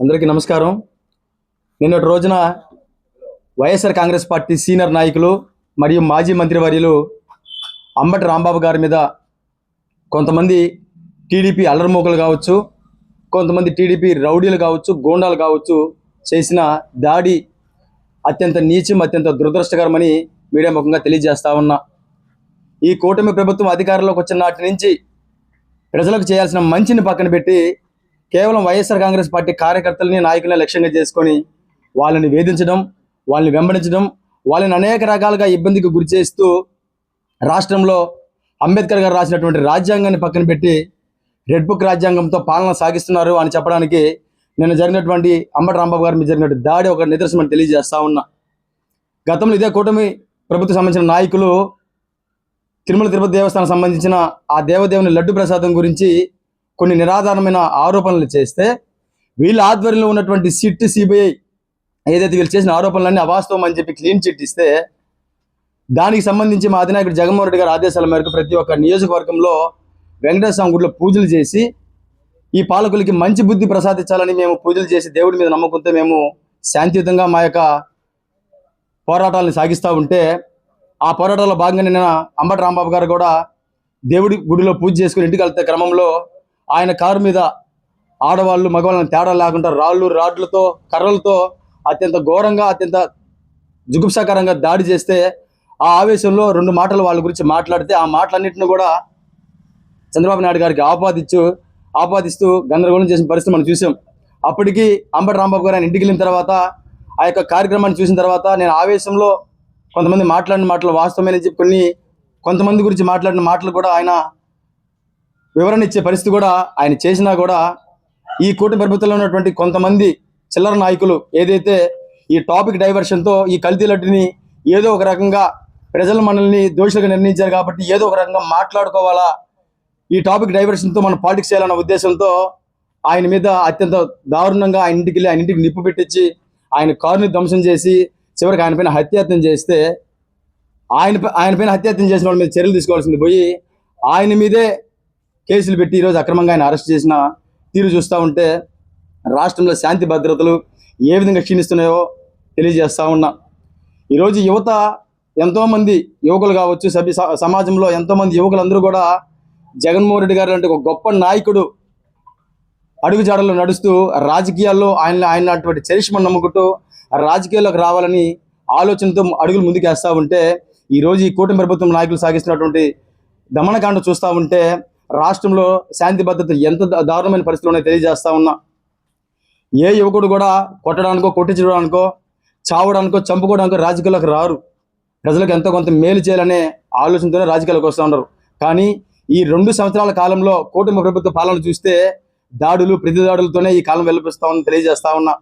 అందరికీ నమస్కారం. నిన్నటి రోజున వైఎస్ఆర్ కాంగ్రెస్ పార్టీ సీనియర్ నాయకులు మరియు మాజీ మంత్రివర్యులు అంబటి రాంబాబు గారి మీద కొంతమంది టీడీపీ అల్లరిమూకలు కావచ్చు, కొంతమంది టీడీపీ రౌడీలు కావచ్చు, గూండాలు కావచ్చు చేసిన దాడి అత్యంత నీచం, అత్యంత దురదృష్టకరమని మీడియా ముఖంగా తెలియజేస్తా ఉన్నా. ఈ కూటమి ప్రభుత్వం అధికారంలోకి వచ్చిన నాటి నుంచి ప్రజలకు చేయాల్సిన మంచిని పక్కన పెట్టి కేవలం వైఎస్ఆర్ కాంగ్రెస్ పార్టీ కార్యకర్తలని, నాయకులని లక్ష్యంగా చేసుకొని వాళ్ళని వేధించడం, వాళ్ళని వెంబడించడం, వాళ్ళని అనేక రకాలుగా ఇబ్బందికి గురి చేస్తూ రాష్ట్రంలో అంబేద్కర్ గారు రాసినటువంటి రాజ్యాంగాన్ని పక్కన పెట్టి రెడ్ బుక్ రాజ్యాంగంతో పాలన సాగిస్తున్నారు అని చెప్పడానికి నిన్న జరిగినటువంటి అంబటి రాంబాబు గారి మీద జరిగినటువంటి దాడి ఒక నిదర్శనం తెలియజేస్తా ఉన్నా. గతంలో ఇదే కూటమి ప్రభుత్వం సంబంధించిన నాయకులు తిరుమల తిరుపతి దేవస్థానం సంబంధించిన ఆ దేవదేవుని లడ్డు ప్రసాదం గురించి కొన్ని నిరాధారమైన ఆరోపణలు చేస్తే వీళ్ళ ఆధ్వర్యంలో ఉన్నటువంటి సిట్, సిబిఐ ఏదైతే వీళ్ళు చేసిన ఆరోపణలన్నీ అవాస్తవం అని చెప్పి క్లీన్ చిట్ ఇస్తే దానికి సంబంధించి మా అధినాయకుడు జగన్మోహన్ రెడ్డి గారి ఆదేశాల మేరకు ప్రతి ఒక్క నియోజకవర్గంలో వెంకటేశ్వర స్వామి గుడిలో పూజలు చేసి ఈ పాలకులకి మంచి బుద్ధి ప్రసాదించాలని మేము పూజలు చేసి దేవుడి మీద నమ్మకంతో మేము శాంతియుతంగా మా యొక్క పోరాటాలను సాగిస్తూ ఉంటే ఆ పోరాటాల్లో భాగంగా నిన్న అంబటి రాంబాబు గారు కూడా దేవుడి గుడిలో పూజ చేసుకుని ఇంటికి వెళ్తే క్రమంలో ఆయన కారు మీద ఆడవాళ్ళు మగవాళ్ళని తేడా లేకుండా రాళ్ళు, రాడ్లతో, కర్రలతో అత్యంత ఘోరంగా, అత్యంత జుగుప్సాకరంగా దాడి చేస్తే ఆ ఆవేశంలో రెండు మాటలు వాళ్ళ గురించి మాట్లాడితే ఆ మాటలన్నింటినీ కూడా చంద్రబాబు నాయుడు గారికి ఆపాదిస్తూ గందరగోళం చేసిన పరిస్థితి మనం చూసాం. అప్పటికి అంబటి రాంబాబు గారు ఆయన ఇంటికి వెళ్ళిన తర్వాత ఆ యొక్క కార్యక్రమాన్ని చూసిన తర్వాత నేను ఆవేశంలో కొంతమంది మాట్లాడిన మాటలు వాస్తవమని చెప్పి కొంతమంది గురించి మాట్లాడిన మాటలు కూడా ఆయన వివరణ ఇచ్చే పరిస్థితి కూడా ఆయన చేసినా కూడా ఈ కూటమి ప్రభుత్వంలో ఉన్నటువంటి కొంతమంది చిల్లర నాయకులు ఏదైతే ఈ టాపిక్ డైవర్షన్తో ఈ కల్తీ లడ్డుని ఏదో ఒక రకంగా ప్రజలు మనల్ని దోషులుగా నిర్ణయించారు కాబట్టి ఏదో ఒక రకంగా మాట్లాడుకోవాలా, ఈ టాపిక్ డైవర్షన్తో మనం పాలిటిక్స్ చేయాలన్న ఉద్దేశంతో ఆయన మీద అత్యంత దారుణంగా ఆయన ఇంటికి వెళ్ళి ఆయన ఇంటికి నిప్పు పెట్టించి ఆయన కారుని ధ్వంసం చేసి చివరికి ఆయన పైన హత్యాయత్నం చేస్తే ఆయన పైన హత్యాయత్నం చేసిన వాళ్ళ మీద చర్యలు తీసుకోవాల్సింది పోయి ఆయన మీదే కేసులు పెట్టి ఈరోజు అక్రమంగా ఆయన అరెస్ట్ చేసిన తీరు చూస్తూ ఉంటే రాష్ట్రంలో శాంతి భద్రతలు ఏ విధంగా క్షీణిస్తున్నాయో తెలియజేస్తూ ఉన్నా. ఈరోజు యువత ఎంతోమంది యువకులు కావచ్చు, సమాజంలో ఎంతోమంది యువకులందరూ కూడా జగన్మోహన్ రెడ్డి గారు లాంటి ఒక గొప్ప నాయకుడు అడుగుజాడల్లో నడుస్తూ రాజకీయాల్లో ఆయన అటువంటి చరిష్మను నమ్ముకుంటూ రాజకీయాల్లోకి రావాలని ఆలోచనతో అడుగులు ముందుకేస్తూ ఉంటే ఈరోజు ఈ కూటమి ప్రభుత్వం నాయకులు సాగిస్తున్నటువంటి దమనకాండ చూస్తూ ఉంటే రాష్ట్రంలో శాంతి భద్రత ఎంత దారుణమైన పరిస్థితులు ఉన్నాయో తెలియజేస్తా ఉన్నా. ఏ యువకుడు కూడా కొట్టడానికో, కొట్టించడానికో, చావడానికో, చంపుకోవడానికో రాజకీయాలకు రారు. ప్రజలకు ఎంతో కొంత మేలు చేయాలనే ఆలోచనతోనే రాజకీయాలకు వస్తూ ఉన్నారు. కానీ ఈ 2 సంవత్సరాల కాలంలో కూటమి ప్రభుత్వ పాలన చూస్తే దాడులు, ప్రతిదాడులతోనే ఈ కాలం వెలిపిస్తా ఉందని తెలియజేస్తా ఉన్నా.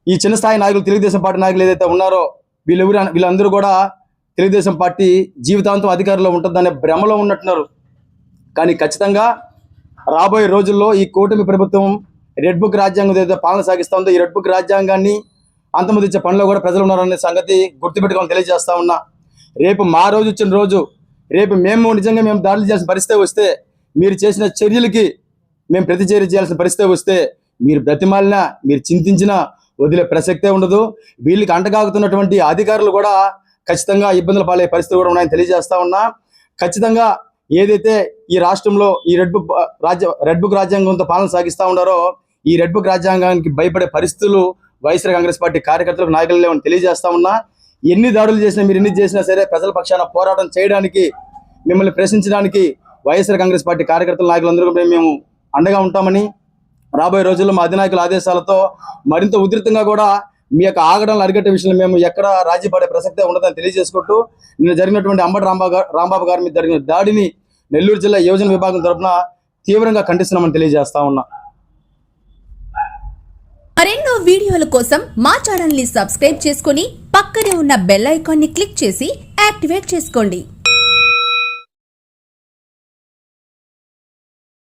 ఈ చిన్న స్థాయి నాయకులు, తెలుగుదేశం పార్టీ నాయకులు ఏదైతే ఉన్నారో వీళ్ళందరూ కూడా తెలుగుదేశం పార్టీ జీవితాంతం అధికారంలో ఉంటుందనే భ్రమలో ఉన్నట్టున్నారు. కానీ ఖచ్చితంగా రాబోయే రోజుల్లో ఈ కూటమి ప్రభుత్వం రెడ్ బుక్ రాజ్యాంగం ఏదైతే పాలన సాగిస్తూ ఉందో ఈ రెడ్ బుక్ రాజ్యాంగాన్ని అంతమొదించే పనిలో కూడా ప్రజలు ఉన్నారనే సంగతి గుర్తుపెట్టుకోవాలని తెలియజేస్తా ఉన్నా. రేపు మా రోజు వచ్చిన రోజు, రేపు నిజంగా మేము దాడులు చేయాల్సిన పరిస్థితి వస్తే, మీరు చేసిన చర్యలకి మేము ప్రతిచర్య చేయాల్సిన పరిస్థితి వస్తే మీరు బ్రతిమాలినా, మీరు చింతించినా వదిలే ప్రసక్తే ఉండదు. వీళ్ళకి అంటగాగుతున్నటువంటి అధికారులు కూడా ఖచ్చితంగా ఇబ్బందులు పాలయ్యే పరిస్థితులు కూడా ఉన్నాయని తెలియజేస్తా ఉన్నా. ఖచ్చితంగా ఏదైతే ఈ రాష్ట్రంలో ఈ రెడ్ బుక్ రాజ్యాంగంతో పాలన సాగిస్తూ ఉన్నారో ఈ రెడ్ బుక్ రాజ్యాంగానికి భయపడే పరిస్థితులు వైఎస్ఆర్ కాంగ్రెస్ పార్టీ కార్యకర్తలకు, నాయకులు లేవని తెలియజేస్తా ఉన్నా. ఎన్ని దాడులు చేసినా, మీరు ఎన్ని చేసినా సరే ప్రజల పక్షాన పోరాటం చేయడానికి, మిమ్మల్ని ప్రశ్నించడానికి వైఎస్ఆర్ కాంగ్రెస్ పార్టీ కార్యకర్తల, నాయకులందరూ మేము అండగా ఉంటామని, రాబోయే రోజుల్లో మా అధినాయకుల ఆదేశాలతో మరింత ఉధృతంగా కూడా మీ యొక్క ఆగడాలను అరికట్టే విషయంలో మేము ఎక్కడ రాజీ పడే ప్రసక్తే ఉండదని తెలియజేసుకుంటూ నిన్న జరిగినటువంటి అంబటి రాంబాబు గారి మీద జరిగిన దాడిని నెల్లూరు జిల్లా యువజన విభాగం తరఫున తీవ్రంగా ఖండిస్తున్నామని తెలియజేస్తా ఉన్నా. మరెన్నో వీడియోల కోసం మా ఛానల్ ని సబ్స్క్రైబ్ చేసుకుని పక్కనే ఉన్న బెల్ ఐకాన్ ని క్లిక్ చేసి యాక్టివేట్ చేసుకోండి.